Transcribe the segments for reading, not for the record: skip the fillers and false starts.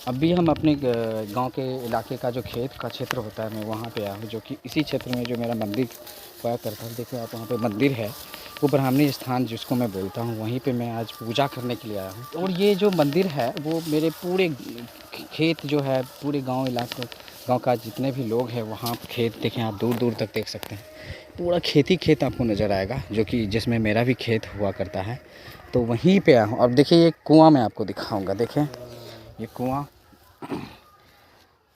अभी हम अपने गांव के इलाके का जो खेत का क्षेत्र होता है, मैं वहाँ पे आया हूँ, जो कि इसी क्षेत्र में जो मेरा मंदिर हुआ करता है। देखिए आप, वहाँ पे मंदिर है, वो ब्राह्मणी स्थान जिसको मैं बोलता हूँ, वहीं पे मैं आज पूजा करने के लिए आया हूँ। और ये जो मंदिर है वो मेरे पूरे खेत जो है, पूरे गाँव का जितने भी लोग हैं वहाँ खेत देखें आप, दूर दूर तक देख सकते हैं, पूरा खेत ही खेत आपको नज़र आएगा, जो कि जिसमें मेरा भी खेत हुआ करता है। तो वहीं पे आया हूँ। अब देखिए ये कुआँ मैं आपको दिखाऊँगा। देखें ये कुआँ,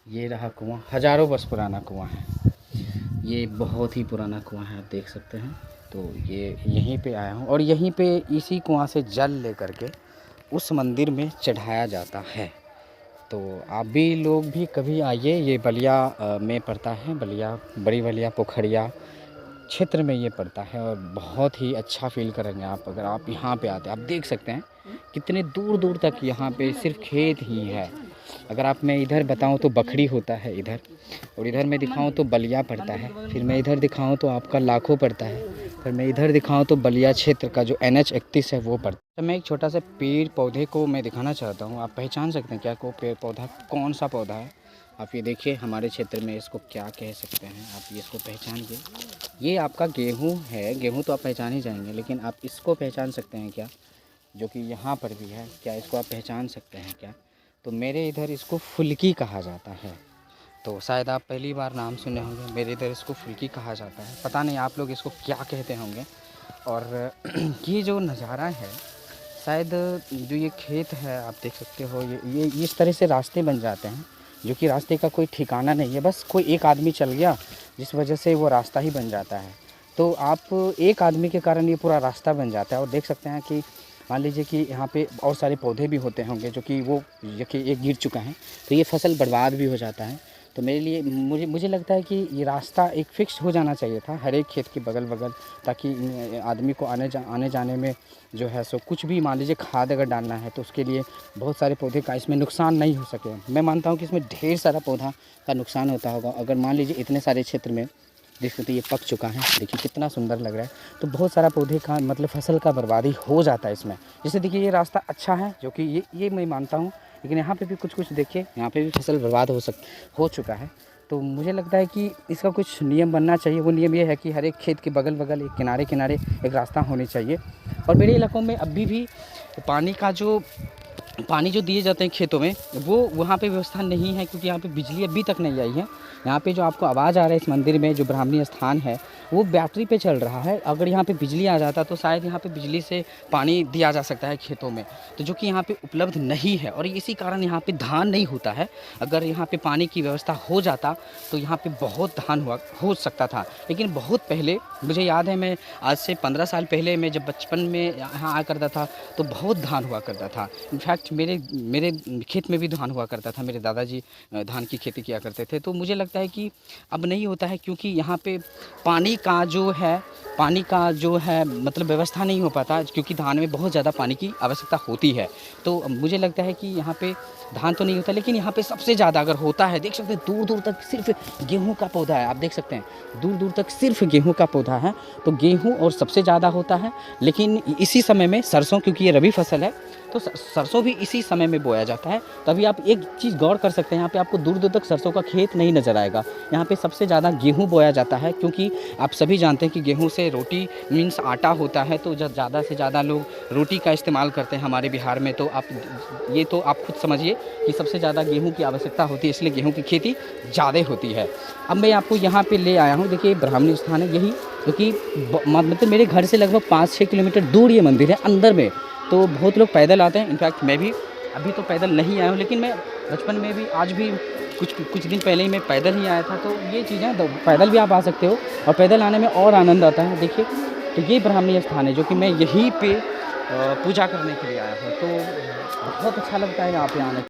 ये रहा कुआँ, हज़ारों वर्ष पुराना कुआँ है। ये बहुत ही पुराना कुआँ है, आप देख सकते हैं। तो ये यहीं पे आया हूँ और यहीं पे इसी कुआँ से जल लेकर के उस मंदिर में चढ़ाया जाता है। तो आप भी लोग भी कभी आइए, ये बलिया में पड़ता है, बलिया, बड़ी बलिया पोखरिया क्षेत्र में ये पड़ता है। और बहुत ही अच्छा फील करेंगे आप अगर आप यहाँ पे आते हैं। आप देख सकते हैं कितने दूर दूर तक यहाँ पे सिर्फ खेत ही है। अगर आप, मैं इधर बताऊँ तो बखरी होता है इधर, और इधर मैं दिखाऊँ तो बलिया पड़ता है, फिर मैं इधर दिखाऊँ तो आपका लाखों पड़ता है, फिर मैं इधर दिखाऊँ तो बलिया क्षेत्र का जो NH 31 है वो पड़ता है। तो मैं एक छोटा सा पेड़ पौधे को मैं दिखाना चाहता हूँ। आप पहचान सकते हैं क्या को पेड़ पौधा कौन सा पौधा है? आप ये देखिए, हमारे क्षेत्र में इसको क्या कह सकते हैं, आप ये इसको पहचानिए। ये आपका गेहूँ है, गेहूँ तो आप पहचान ही जाएंगे, लेकिन आप इसको पहचान सकते हैं क्या, जो कि यहाँ पर भी है, क्या इसको आप पहचान सकते हैं क्या? तो मेरे इधर इसको फुल्की कहा जाता है। तो शायद आप पहली बार नाम सुने होंगे, मेरे इधर इसको फुल्की कहा जाता है, पता नहीं आप लोग इसको क्या कहते होंगे। और ये जो नज़ारा है, शायद जो ये खेत है आप देख सकते हो, ये इस तरह से रास्ते बन जाते हैं, जो कि रास्ते का कोई ठिकाना नहीं है, बस कोई एक आदमी चल गया जिस वजह से वो रास्ता ही बन जाता है। तो आप एक आदमी के कारण ये पूरा रास्ता बन जाता है। और देख सकते हैं कि मान लीजिए कि यहाँ पे और सारे पौधे भी होते होंगे, जो कि वो जो कि एक गिर चुका है, तो ये फसल बर्बाद भी हो जाता है। तो मेरे लिए मुझे लगता है कि ये रास्ता एक फ़िक्स हो जाना चाहिए था हर एक खेत के बगल, ताकि आदमी को आने जाने में जो है सो कुछ भी, मान लीजिए खाद अगर डालना है तो उसके लिए बहुत सारे पौधे का इसमें नुकसान नहीं हो सके। मैं मानता हूँ कि इसमें ढेर सारा पौधा का नुकसान होता होगा। अगर मान लीजिए इतने सारे क्षेत्र में देख सकते, ये पक चुका है, देखिए कितना सुंदर लग रहा है, तो बहुत सारा पौधे का मतलब फसल का बर्बादी हो जाता है इसमें। जैसे देखिए ये रास्ता अच्छा है, जो कि ये मैं मानता हूँ, लेकिन यहाँ पे भी कुछ देखिए, यहाँ पे भी फसल बर्बाद हो चुका है। तो मुझे लगता है कि इसका कुछ नियम बनना चाहिए। वो नियम ये है कि हर एक खेत के बगल एक किनारे एक रास्ता होनी चाहिए। और मेरे इलाकों में अभी भी पानी जो दिए जाते हैं खेतों में, वो वहाँ पे व्यवस्था नहीं है, क्योंकि यहाँ पे बिजली अभी तक नहीं आई है। यहाँ पे जो आपको आवाज़ आ रहा है इस मंदिर में, जो ब्राह्मणी स्थान है, वो बैटरी पे चल रहा है। अगर यहाँ पे बिजली आ जाता तो शायद यहाँ पे बिजली से पानी दिया जा सकता है खेतों में, तो जो कि यहाँ पे उपलब्ध नहीं है, और इसी कारण यहाँ पे धान नहीं होता है। अगर यहाँ पे पानी की व्यवस्था हो जाता तो यहाँ पे बहुत धान हो सकता था। लेकिन बहुत पहले मुझे याद है, मैं आज से 15 साल पहले, मैं जब बचपन में यहाँ आया करता था तो बहुत धान हुआ करता था। इनफैक्ट मेरे खेत में भी धान हुआ करता था, मेरे दादाजी धान की खेती किया करते थे। तो मुझे लगता है कि अब नहीं होता है, क्योंकि यहाँ पे पानी का जो है मतलब व्यवस्था नहीं हो पाता, क्योंकि धान में बहुत ज़्यादा पानी की आवश्यकता होती है। तो मुझे लगता है कि यहाँ पे धान तो नहीं होता, लेकिन यहाँ पे सबसे ज़्यादा अगर होता है, देख सकते हैं दूर दूर तक सिर्फ गेहूँ का पौधा है। आप देख सकते हैं दूर दूर तक सिर्फ गेहूँ का पौधा है। तो गेहूँ और सबसे ज़्यादा होता है, लेकिन इसी समय में सरसों, क्योंकि ये रबी फसल है, तो सरसों भी इसी समय में बोया जाता है। तभी आप एक चीज़ गौर कर सकते हैं, यहाँ पे आपको दूर दूर तक सरसों का खेत नहीं नज़र आएगा। यहाँ पे सबसे ज़्यादा गेहूँ बोया जाता है, क्योंकि आप सभी जानते हैं कि गेहूँ से रोटी मीन्स आटा होता है। तो जब ज़्यादा से ज़्यादा लोग रोटी का इस्तेमाल करते हैं हमारे बिहार में, तो आप खुद समझिए कि सबसे ज़्यादा गेहूँ की आवश्यकता होती है, इसलिए गेहूँ की खेती ज़्यादा होती है। अब मैं आपको यहाँ पर ले आया हूँ, देखिए ब्राह्मणी स्थान है यही, क्योंकि मतलब मेरे घर से लगभग 5-6 किलोमीटर दूर ये मंदिर है अंदर में। तो बहुत लोग पैदल आते हैं, इनफैक्ट मैं भी अभी तो पैदल नहीं आया हूँ, लेकिन मैं बचपन में भी, आज भी कुछ दिन पहले ही मैं पैदल ही आया था। तो ये चीज़ें तो पैदल भी आप आ सकते हो, और पैदल आने में और आनंद आता है। देखिए तो ये ब्राह्मणी स्थान है, जो कि मैं यहीं पे पूजा करने के लिए आया हूँ। तो बहुत अच्छा लगता है यहाँ पे आने।